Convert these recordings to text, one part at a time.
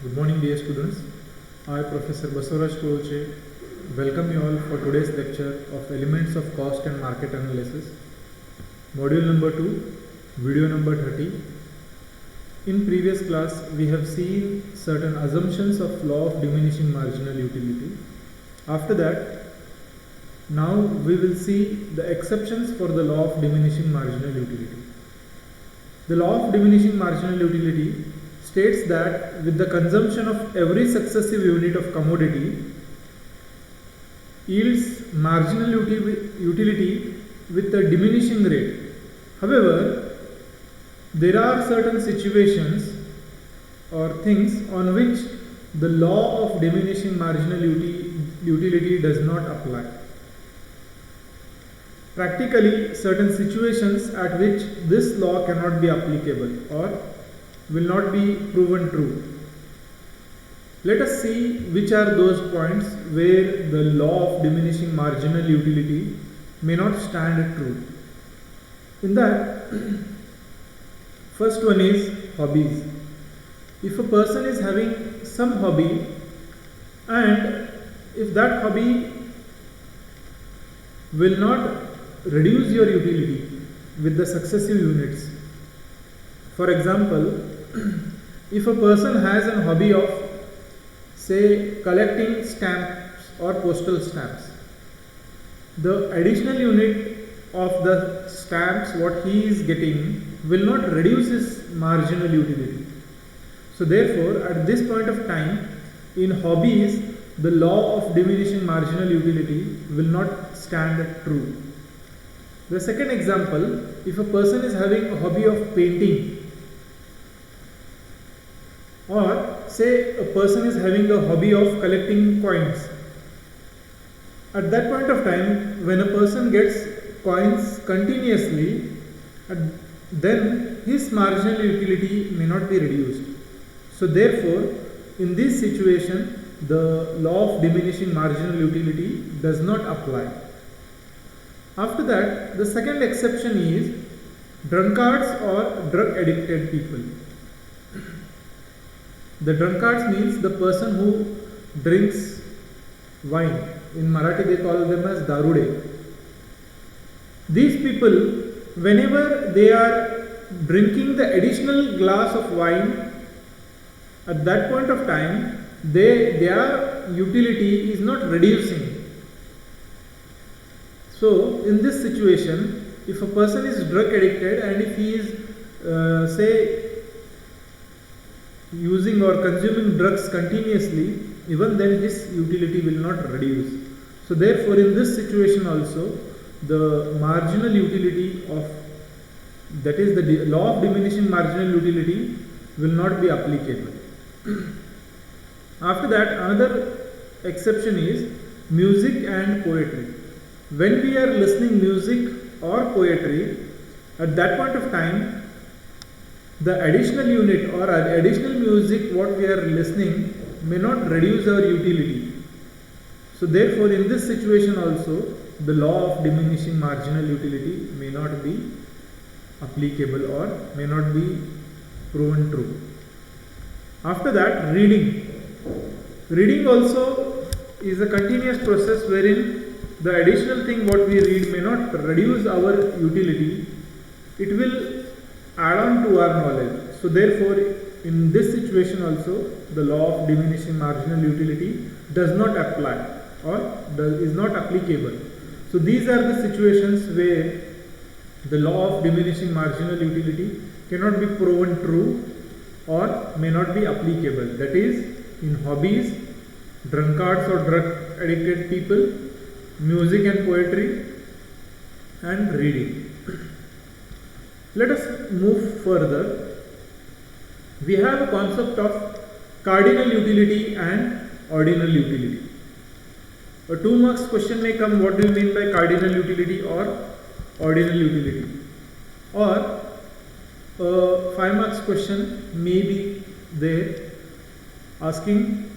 Good morning dear students. I Professor Basavaraj Koche welcome you all for today's lecture of Elements of Cost and Market Analysis, Module number 2, Video number 30. In previous class we have seen certain assumptions of law of diminishing marginal utility. After that, now we will see the exceptions for the law of diminishing marginal utility. The law of diminishing marginal utility states that with the consumption of every successive unit of commodity yields marginal utility with a diminishing rate. However, there are certain situations or things on which the law of diminishing marginal utility does not apply. Practically, certain situations at which this law cannot be applicable or will not be proven true. Let us see which are those points where the law of diminishing marginal utility may not stand true. In that, first one is hobbies. If a person is having some hobby and if that hobby will not reduce your utility with the successive units. For example, if a person has a hobby of, say, collecting stamps or postal stamps, the additional unit of the stamps what he is getting will not reduce his marginal utility. So therefore, at this point of time, in hobbies, the law of diminishing marginal utility will not stand true. The second example, if a person is having a hobby of painting, or say a person is having a hobby of collecting coins. At that point of time, when a person gets coins continuously, then his marginal utility may not be reduced. So therefore, in this situation, the law of diminishing marginal utility does not apply. After that, the second exception is drunkards or drug addicted people. The drunkards means the person who drinks wine. In Marathi they call them as darude. These people, whenever they are drinking the additional glass of wine, at that point of time, their utility is not reducing. So, in this situation, if a person is drug addicted and if he is, say, using or consuming drugs continuously, even then his utility will not reduce. So therefore, in this situation also, the marginal utility of, that is the law of diminishing marginal utility, will not be applicable. After that, another exception is music and poetry. When we are listening music or poetry, at that point of time, the additional unit or additional music what we are listening may not reduce our utility. So therefore, in this situation also, the law of diminishing marginal utility may not be applicable or may not be proven true. After that, reading. Reading also is a continuous process wherein the additional thing what we read may not reduce our utility. It will add on to our knowledge. So therefore, in this situation also, the law of diminishing marginal utility does not apply or is not applicable. So these are the situations where the law of diminishing marginal utility cannot be proven true or may not be applicable. That is, in hobbies, drunkards or drug addicted people, music and poetry, and reading. Let us move further. We have a concept of cardinal utility and ordinal utility. A 2 marks question may come, what do you mean by cardinal utility or ordinal utility? Or a 5 marks question may be there asking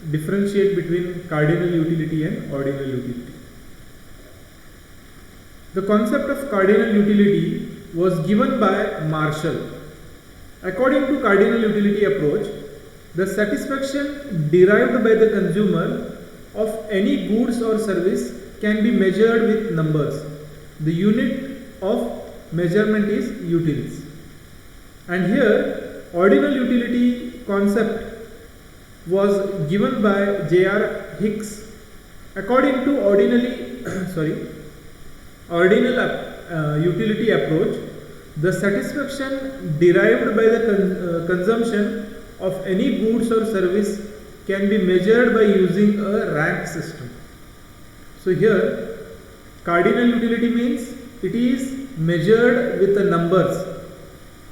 differentiate between cardinal utility and ordinal utility. The concept of cardinal utility was given by Marshall. According to cardinal utility approach, The satisfaction derived by the consumer of any goods or service can be measured with numbers. The unit of measurement is utils. And here, ordinal utility concept was given by J.R. Hicks. According to ordinal utility approach, the satisfaction derived by the consumption of any goods or service can be measured by using a rank system. So here, cardinal utility means it is measured with the numbers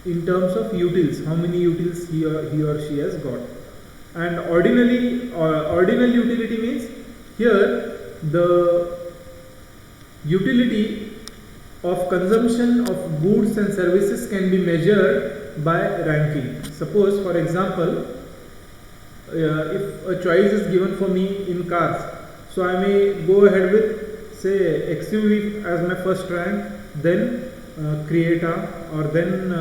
in terms of utils, how many utils he or she has got. And ordinal utility means here the utility of consumption of goods and services can be measured by ranking. Suppose, for example, if a choice is given for me in cars, so I may go ahead with say XUV as my first rank, then Creta, or then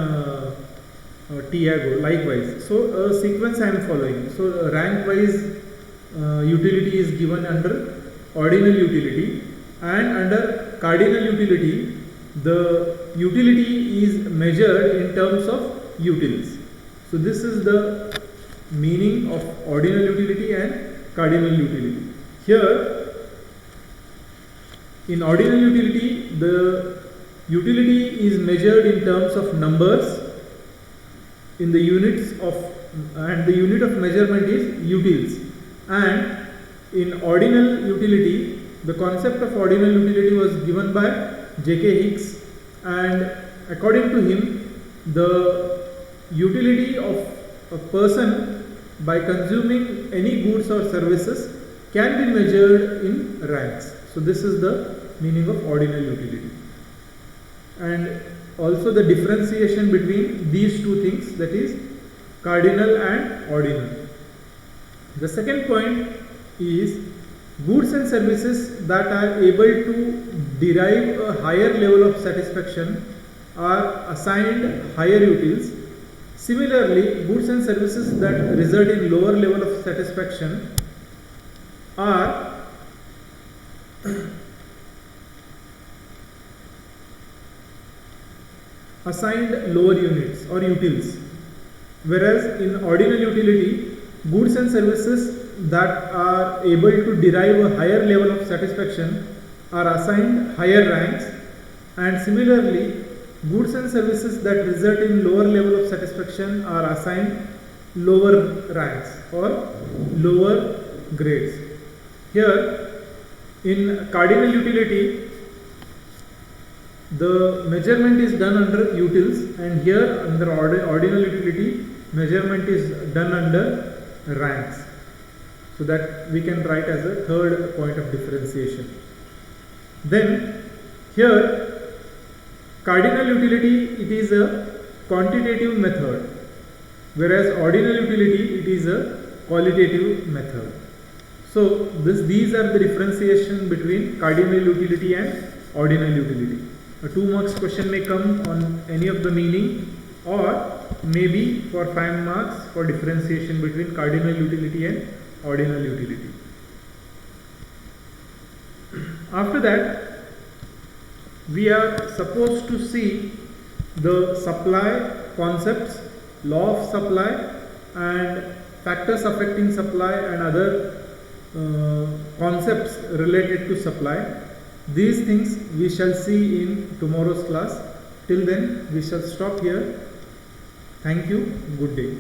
Tiago, likewise. So a sequence I am following. So rank wise utility is given under ordinal utility, and under cardinal utility the utility is measured in terms of utils. So this is the meaning of ordinal utility and cardinal utility. Here in ordinal utility, the utility is measured in terms of numbers in the units of, and the unit of measurement is utils. And in ordinal utility, the concept of ordinal utility was given by J.K. Hicks, and according to him, the utility of a person by consuming any goods or services can be measured in ranks. So this is the meaning of ordinal utility. And also the differentiation between these two things, that is cardinal and ordinal. The second point is goods and services that are able to derive a higher level of satisfaction are assigned higher utils. Similarly, goods and services that result in lower level of satisfaction are assigned lower units or utils. Whereas in ordinal utility, goods and services that are able to derive a higher level of satisfaction are assigned higher ranks, and similarly goods and services that result in lower level of satisfaction are assigned lower ranks or lower grades. Here in cardinal utility, the measurement is done under utils, and here under ordinal utility, measurement is done under ranks. So that we can write as a third point of differentiation. Then here cardinal utility, it is a quantitative method, whereas ordinal utility, it is a qualitative method. So these are the differentiation between cardinal utility and ordinal utility. A 2 marks question may come on any of the meaning, or maybe for 5 marks for differentiation between cardinal utility and ordinal utility. After that, we are supposed to see the supply concepts, law of supply, and factors affecting supply, and other concepts related to supply. These things we shall see in tomorrow's class. Till then, we shall stop here. Thank you. Good day.